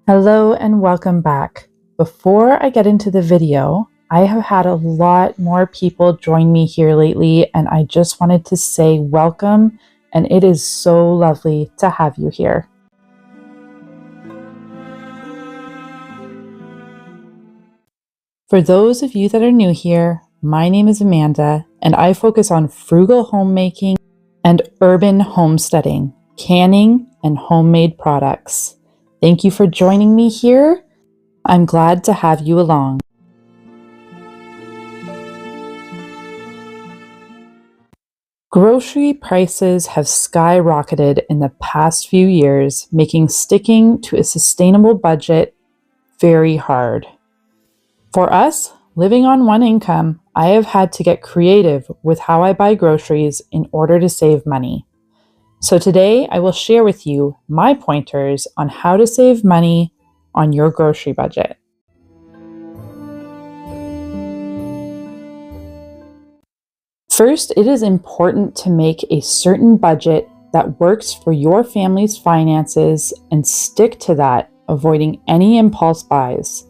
Hello and welcome back. Before I get into the video, I have had a lot more people join me here lately, and I just wanted to say welcome, and it is so lovely to have you here. For those of you that are new here, my name is Amanda, and I focus on frugal homemaking and urban homesteading, canning, and homemade products. Thank you for joining me here. I'm glad to have you along. Grocery prices have skyrocketed in the past few years, making sticking to a sustainable budget very hard. For us, living on one income, I have had to get creative with how I buy groceries in order to save money. So today I will share with you my pointers on how to save money on your grocery budget. First, it is important to make a certain budget that works for your family's finances and stick to that, avoiding any impulse buys.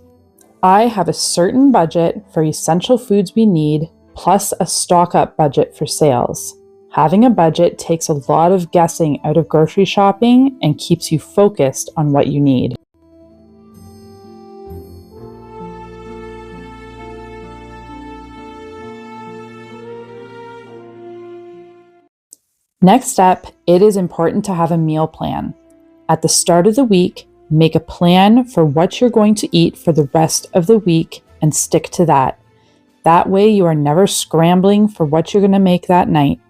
I have a certain budget for essential foods we need, plus a stock-up budget for sales. Having a budget takes a lot of guessing out of grocery shopping and keeps you focused on what you need. Next up, it is important to have a meal plan. At the start of the week, make a plan for what you're going to eat for the rest of the week and stick to that. That way you are never scrambling for what you're going to make that night.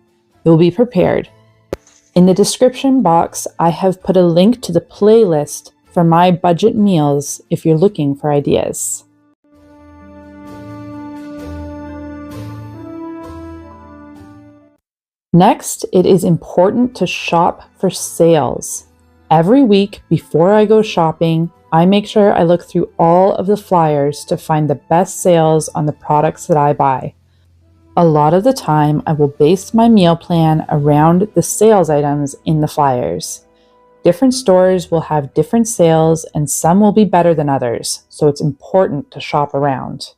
You'll be prepared. In the description box, I have put a link to the playlist for my budget meals if you're looking for ideas. Next, it is important to shop for sales. Every week before I go shopping, I make sure I look through all of the flyers to find the best sales on the products that I buy. A lot of the time, I will base my meal plan around the sales items in the flyers. Different stores will have different sales and some will be better than others, so it's important to shop around.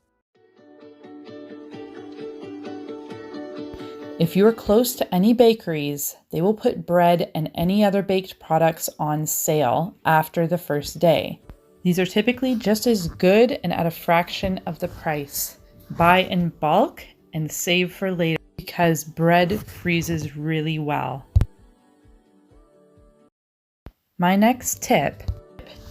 If you are close to any bakeries, they will put bread and any other baked products on sale after the first day. These are typically just as good and at a fraction of the price. Buy in bulk and save for later because bread freezes really well. My next tip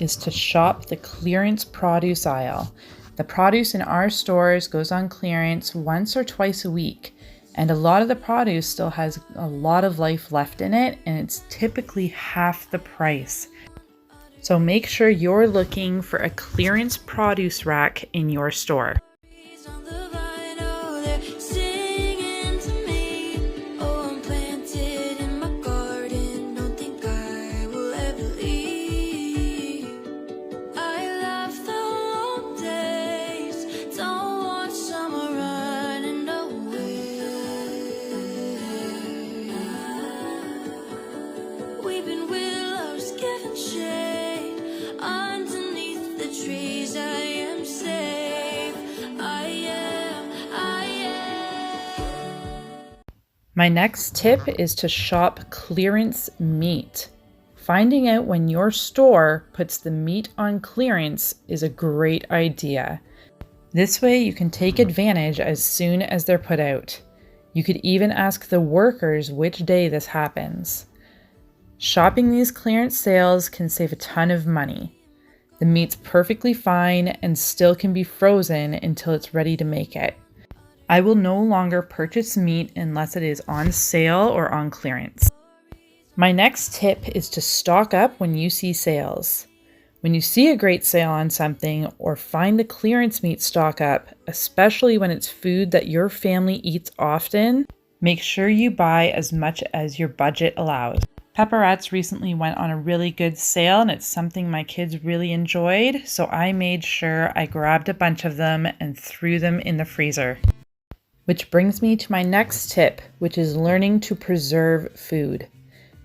is to shop the clearance produce aisle. The produce in our stores goes on clearance once or twice a week, and a lot of the produce still has a lot of life left in it, and it's typically half the price. So make sure you're looking for a clearance produce rack in your store. My next tip is to shop clearance meat. Finding out when your store puts the meat on clearance is a great idea. This way you can take advantage as soon as they're put out. You could even ask the workers which day this happens. Shopping these clearance sales can save a ton of money. The meat's perfectly fine and still can be frozen until it's ready to make it. I will no longer purchase meat unless it is on sale or on clearance. My next tip is to stock up when you see sales. When you see a great sale on something or find the clearance meat stock up, especially when it's food that your family eats often, make sure you buy as much as your budget allows. Pepperettes recently went on a really good sale, and it's something my kids really enjoyed, so I made sure I grabbed a bunch of them and threw them in the freezer. Which brings me to my next tip, which is learning to preserve food.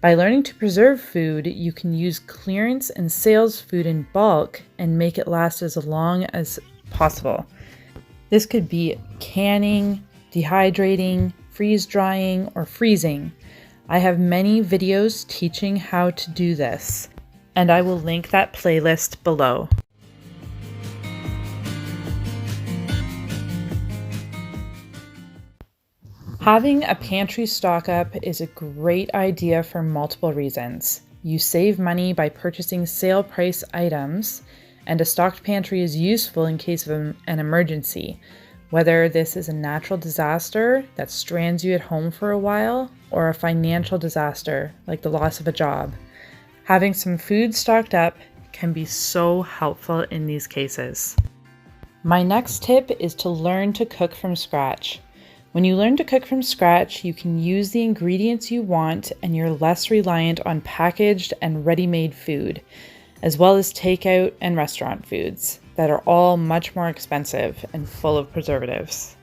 By learning to preserve food, you can use clearance and sales food in bulk and make it last as long as possible. This could be canning, dehydrating, freeze drying, or freezing. I have many videos teaching how to do this, and I will link that playlist below. Having a pantry stock up is a great idea for multiple reasons. You save money by purchasing sale price items, and a stocked pantry is useful in case of an emergency, whether this is a natural disaster that strands you at home for a while, or a financial disaster like the loss of a job. Having some food stocked up can be so helpful in these cases. My next tip is to learn to cook from scratch. When you learn to cook from scratch, you can use the ingredients you want and you're less reliant on packaged and ready-made food, as well as takeout and restaurant foods that are all much more expensive and full of preservatives.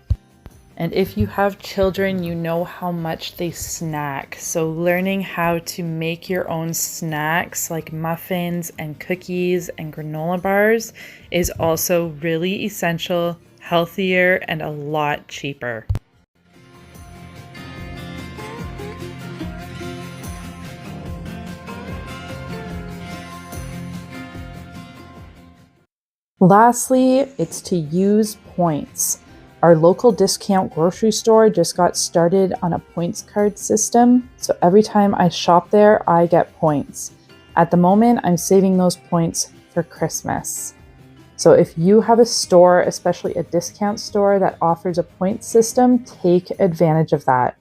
And if you have children, you know how much they snack. So learning how to make your own snacks like muffins and cookies and granola bars is also really essential, healthier, and a lot cheaper. Lastly, it's to use points. Our local discount grocery store just got started on a points card system, so every time I shop there, I get points. At the moment, I'm saving those points for Christmas. So if you have a store, especially a discount store that offers a points system, take advantage of that.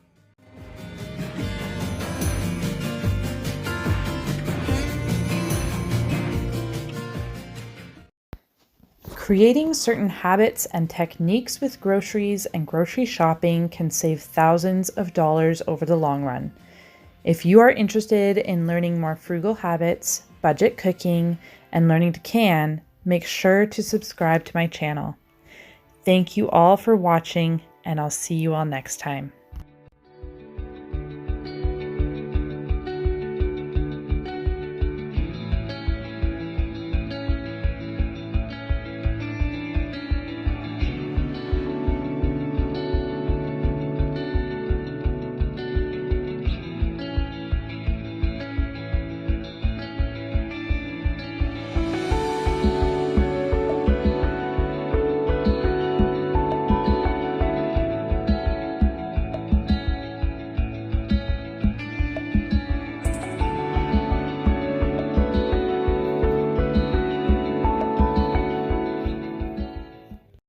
Creating certain habits and techniques with groceries and grocery shopping can save thousands of dollars over the long run. If you are interested in learning more frugal habits, budget cooking, and learning to can, make sure to subscribe to my channel. Thank you all for watching, and I'll see you all next time.